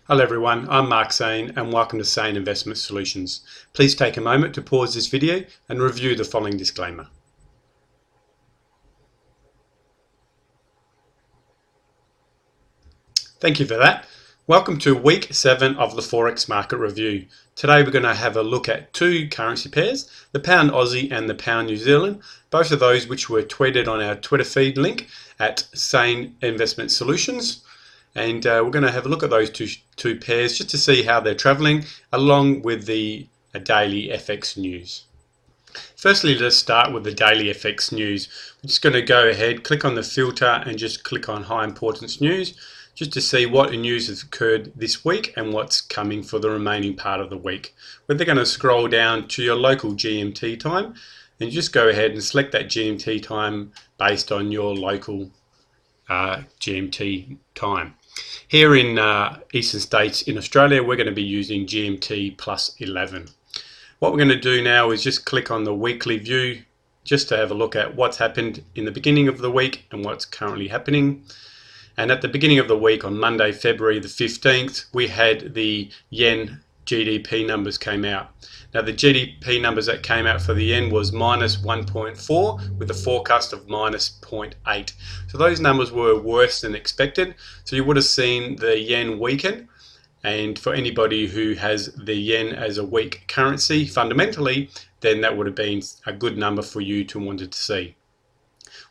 Hello everyone, I'm Mark Sane and welcome to Sane Investment Solutions. Please take a moment to pause this video and review the following disclaimer. Thank you for that. Welcome to week 7 of the Forex market review. Today we're going to have a look at two currency pairs, the pound Aussie and the pound New Zealand, both of those which were tweeted on our Twitter feed link at Sane Investment Solutions. And we're going to have a look at those two pairs just to see how they're traveling along with the daily FX news. Firstly, let's start with the daily FX news. We're just going to go ahead, click on the filter and just click on high importance news just to see what news has occurred this week and what's coming for the remaining part of the week. We're then going to scroll down to your local GMT time and just go ahead and select that GMT time based on your local GMT time. Here in eastern states in Australia, we're going to be using GMT plus 11. What we're going to do now is just click on the weekly view just to have a look at what's happened in the beginning of the week and what's currently happening. And at the beginning of the week on Monday, February the 15th, we had the yen GDP numbers came out. Now the GDP numbers that came out for the yen was minus 1.4 with a forecast of minus 0.8. So those numbers were worse than expected. So you would have seen the yen weaken. And for anybody who has the yen as a weak currency fundamentally, then that would have been a good number for you to wanted to see.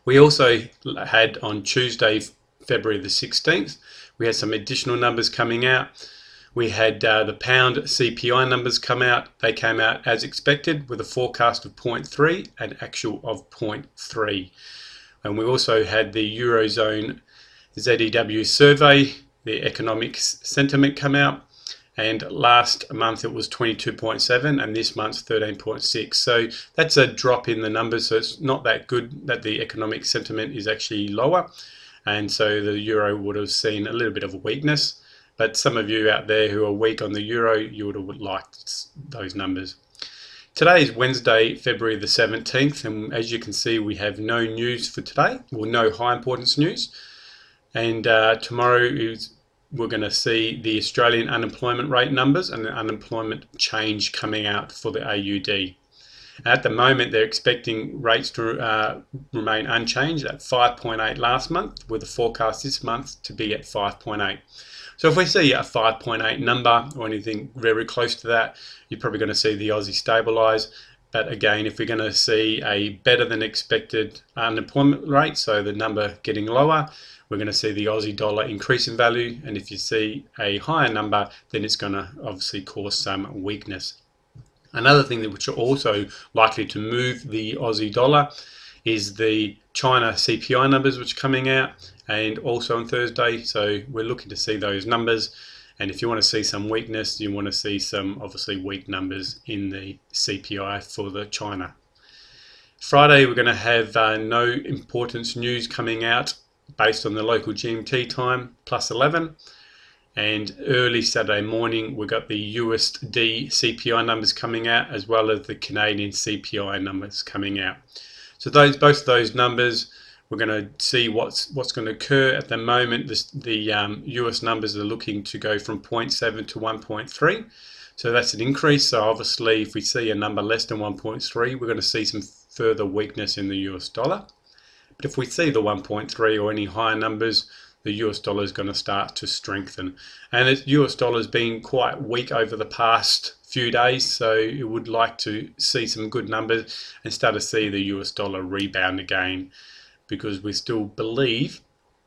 We also had on Tuesday, February the 16th, we had some additional numbers coming out. We had the pound CPI numbers come out. They came out as expected with a forecast of 0.3 and actual of 0.3. And we also had the Eurozone ZEW survey, the economic sentiment come out. And last month it was 22.7 and this month's 13.6. So that's a drop in the numbers. So it's not that good that the economic sentiment is actually lower. And so the euro would have seen a little bit of a weakness. But some of you out there who are weak on the euro, you would have liked those numbers. Today is Wednesday, February the 17th, and as you can see, we have no news for today, or no high importance news. And tomorrow we're going to see the Australian unemployment rate numbers and the unemployment change coming out for the AUD. At the moment, they're expecting rates to remain unchanged at 5.8 last month, with the forecast this month to be at 5.8. So if we see a 5.8 number or anything very close to that, you're probably going to see the Aussie stabilise. But again, if we're going to see a better than expected unemployment rate, so the number getting lower, we're going to see the Aussie dollar increase in value. And if you see a higher number, then it's going to obviously cause some weakness. Another thing that which are also likely to move the Aussie dollar is the China CPI numbers which are coming out, and also on Thursday. So we're looking to see those numbers, and if you want to see some weakness, you want to see some obviously weak numbers in the CPI for the China. Friday we're going to have no importance news coming out based on the local GMT time plus 11. And early Saturday morning, we got the USD CPI numbers coming out, as well as the Canadian CPI numbers coming out. So both of those numbers, we're going to see what's going to occur. At the moment, the US numbers are looking to go from 0.7 to 1.3. So that's an increase. So obviously, if we see a number less than 1.3, we're going to see some further weakness in the US dollar. But if we see the 1.3 or any higher numbers, the US dollar is going to start to strengthen. And the US dollar has been quite weak over the past few days, so you would like to see some good numbers and start to see the US dollar rebound again, because we still believe,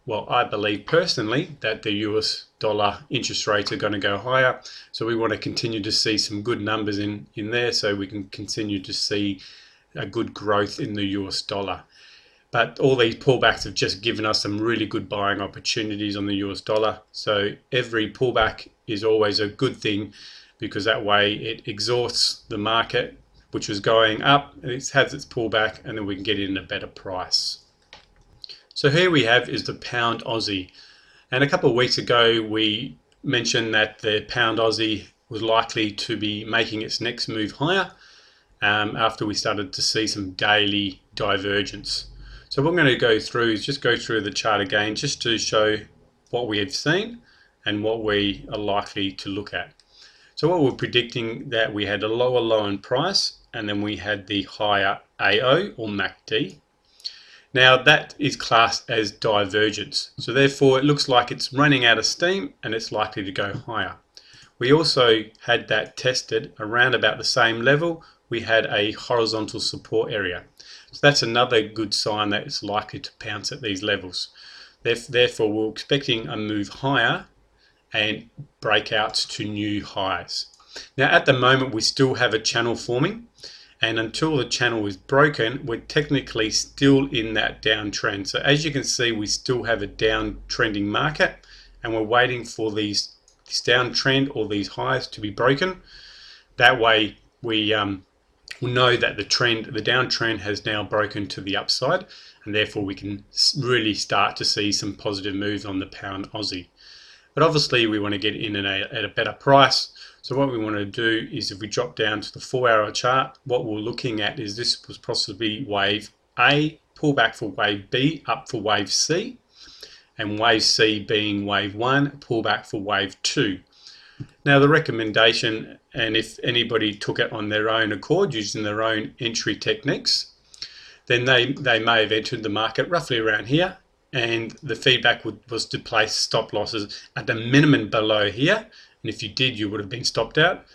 well, I believe personally, that the US dollar interest rates are going to go higher. So we want to continue to see some good numbers in there so we can continue to see a good growth in the US dollar. But all these pullbacks have just given us some really good buying opportunities on the US dollar. So every pullback is always a good thing, because that way it exhausts the market, which was going up, and it has its pullback, and then we can get in a better price. So here we have is the pound Aussie. And a couple of weeks ago, we mentioned that the pound Aussie was likely to be making its next move higher after we started to see some daily divergence. So what I'm going to go through is just go through the chart again just to show what we have seen and what we are likely to look at. So what we're predicting, that we had a lower low in price, and then we had the higher AO or MACD. Now that is classed as divergence. So therefore it looks like it's running out of steam and it's likely to go higher. We also had that tested around about the same level. We had a horizontal support area. So that's another good sign that it's likely to bounce at these levels. Therefore we're expecting a move higher and breakouts to new highs. Now at the moment we still have a channel forming, and until the channel is broken, we're technically still in that downtrend. So as you can see, we still have a downtrending market, and we're waiting for this downtrend or these highs to be broken. That way we will know that the downtrend has now broken to the upside, and therefore we can really start to see some positive moves on the pound Aussie. But obviously we want to get in at a better price. So what we want to do is, if we drop down to the 4-hour chart, what we're looking at is this was possibly wave A, pullback for wave B, up for wave C, and wave C being wave 1, pullback for wave 2. Now the recommendation, and if anybody took it on their own accord using their own entry techniques, then they may have entered the market roughly around here, and the feedback was to place stop losses at the minimum below here, and if you did, you would have been stopped out.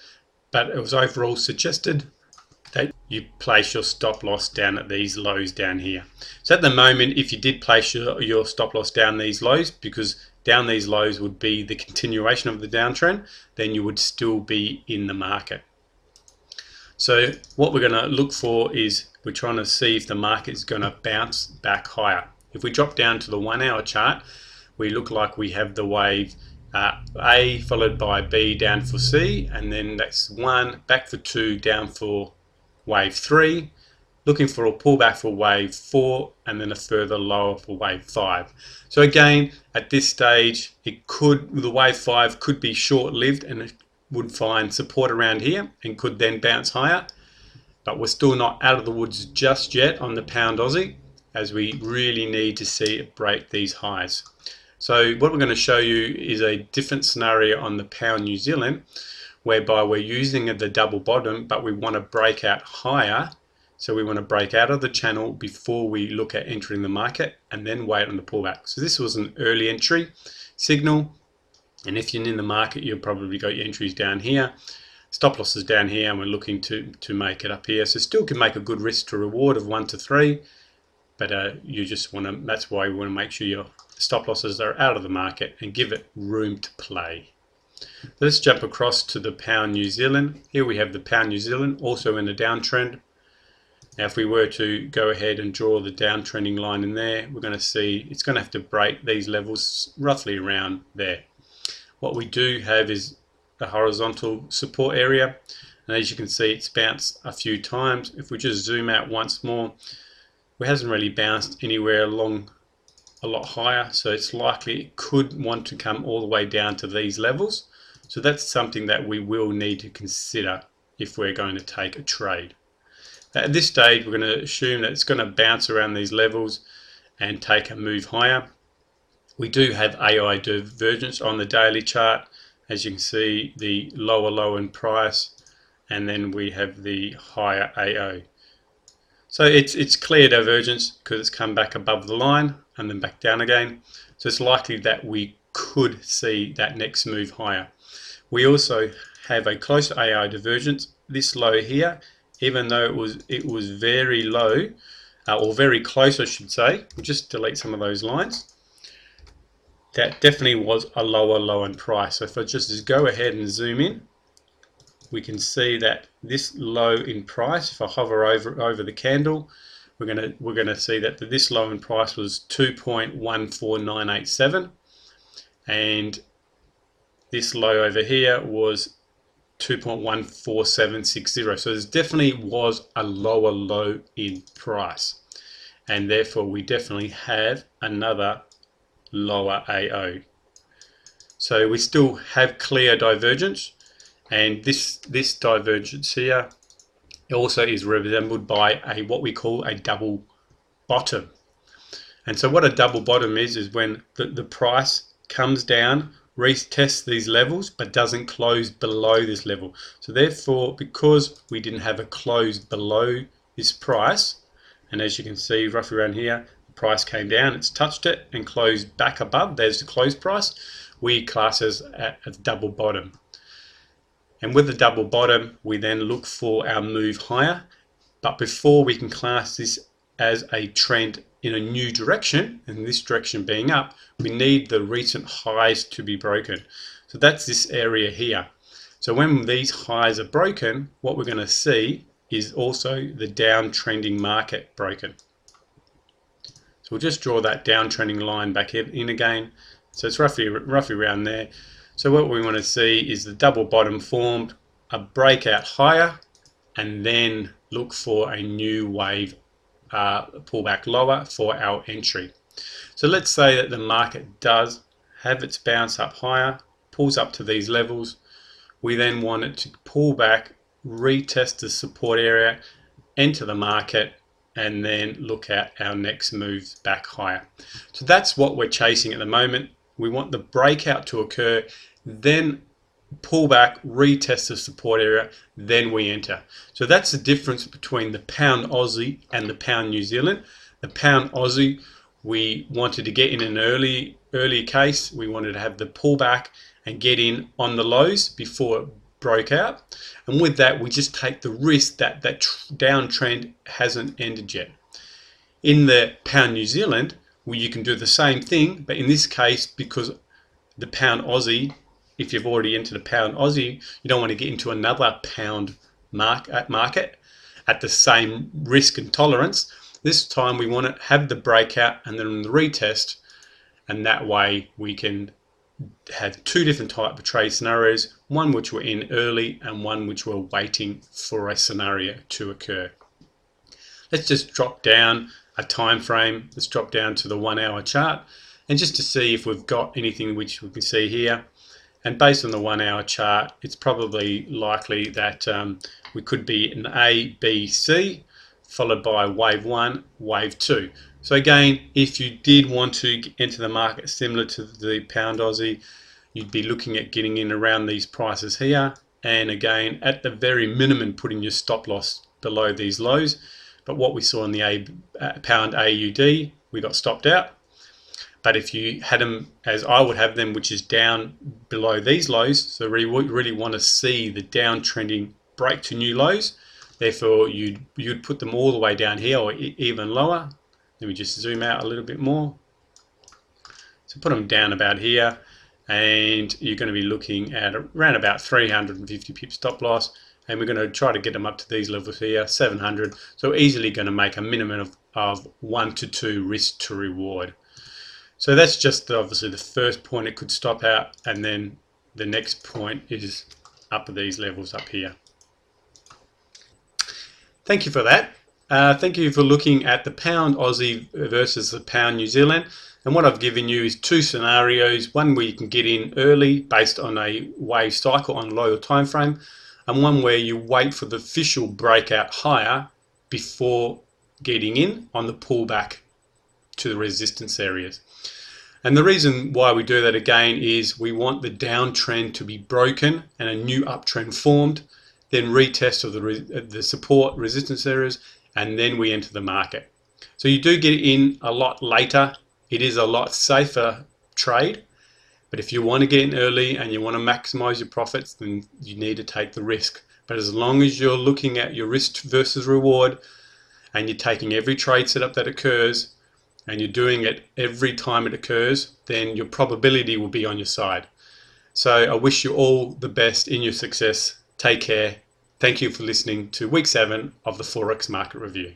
But it was overall suggested that you place your stop loss down at these lows down here. So at the moment, if you did place your stop loss down these lows, because down these lows would be the continuation of the downtrend, then you would still be in the market. So what we're going to look for is, we're trying to see if the market is going to bounce back higher. If we drop down to the 1-hour chart, we look like we have the wave A followed by B down for C, and then that's 1, back for 2, down for wave 3, looking for a pullback for wave 4, and then a further lower for wave 5. So again, at this stage, the wave 5 could be short-lived and it would find support around here and could then bounce higher. But we're still not out of the woods just yet on the pound Aussie, as we really need to see it break these highs. So what we're going to show you is a different scenario on the pound New Zealand, whereby we're using the double bottom, but we want to break out higher. So we want to break out of the channel before we look at entering the market, and then wait on the pullback. So this was an early entry signal, and if you're in the market, you've probably got your entries down here, stop losses down here, and we're looking to make it up here. So still can make a good risk to reward of 1 to 3, but you just want to, that's why we want to make sure your stop losses are out of the market and give it room to play. Let's jump across to the pound New Zealand. Here we have the pound New Zealand, also in a downtrend. Now if we were to go ahead and draw the downtrending line in there, we're going to see it's going to have to break these levels roughly around there. What we do have is a horizontal support area, and as you can see, it's bounced a few times. If we just zoom out once more, it hasn't really bounced anywhere along a lot higher, so it's likely it could want to come all the way down to these levels. So that's something that we will need to consider if we're going to take a trade. At this stage, we're going to assume that it's going to bounce around these levels and take a move higher. We do have AI divergence on the daily chart. As you can see, the lower low in price, and then we have the higher AO. So it's clear divergence because it's come back above the line and then back down again. So it's likely that we could see that next move higher. We also have a close AI divergence. This low here, even though it was very low, or very close I should say, we'll just delete some of those lines. That definitely was a lower low in price. So if I just go ahead and zoom in, we can see that this low in price, if I hover over the candle, we're gonna see that this low in price was 2.14987, and this low over here was 2.14760. So there definitely was a lower low in price, and therefore we definitely have another lower AO. So we still have clear divergence, and this divergence here also is resembled by what we call a double bottom. And so what a double bottom is when the price comes down retests these levels but doesn't close below this level. So therefore, because we didn't have a close below this price, and as you can see roughly around here, the price came down, it's touched it and closed back above, there's the close price, we class as a double bottom. And with the double bottom, we then look for our move higher. But before we can class this as a trend in a new direction, and this direction being up, we need the recent highs to be broken. So that's this area here. So when these highs are broken, what we're going to see is also the downtrending market broken. So we'll just draw that downtrending line back in again. So it's roughly around there. So what we want to see is the double bottom formed, a breakout higher, and then look for a new wave pullback lower for our entry. So let's say that the market does have its bounce up higher, pulls up to these levels. We then want it to pull back, retest the support area, enter the market, and then look at our next move back higher. So that's what we're chasing at the moment. We want the breakout to occur, then pull back, retest the support area, then we enter. So that's the difference between the pound Aussie and the pound New Zealand. The pound Aussie, we wanted to get in an early case. We wanted to have the pullback and get in on the lows before it broke out. And with that, we just take the risk that that downtrend hasn't ended yet. In the pound New Zealand, you can do the same thing, but in this case, because the pound Aussie, if you've already entered a pound Aussie, you don't want to get into another pound market at the same risk and tolerance. This time we want to have the breakout and then the retest, and that way we can have two different type of trade scenarios, one which we're in early and one which we're waiting for a scenario to occur. Let's just drop down a time frame. Let's drop down to the 1 hour chart, and just to see if we've got anything which we can see here. And based on the 1 hour chart, it's probably likely that we could be an A, B, C, followed by wave 1, wave 2. So again, if you did want to enter the market similar to the pound Aussie, you'd be looking at getting in around these prices here. And again, at the very minimum, putting your stop loss below these lows. But what we saw in the pound AUD, we got stopped out. But if you had them as I would have them, which is down below these lows, so we really want to see the downtrending break to new lows. Therefore, you'd put them all the way down here or even lower. Let me just zoom out a little bit more. So put them down about here, and you're going to be looking at around about 350 pip stop loss, and we're going to try to get them up to these levels here, 700. So easily going to make a minimum of 1 to 2 risk to reward. So that's just obviously the first point it could stop out, and then the next point is up at these levels up here. Thank you for that. Thank you for looking at the pound Aussie versus the pound New Zealand. And what I've given you is two scenarios, one where you can get in early based on a wave cycle on lower time frame, and one where you wait for the official breakout higher before getting in on the pullback to the resistance areas. And the reason why we do that again is we want the downtrend to be broken and a new uptrend formed, then retest of the support resistance areas, and then we enter the market. So you do get in a lot later. It is a lot safer trade, but if you want to get in early and you want to maximize your profits, then you need to take the risk. But as long as you're looking at your risk versus reward and you're taking every trade setup that occurs and you're doing it every time it occurs, then your probability will be on your side. So I wish you all the best in your success. Take care. Thank you for listening to week 7 of the Forex Market Review.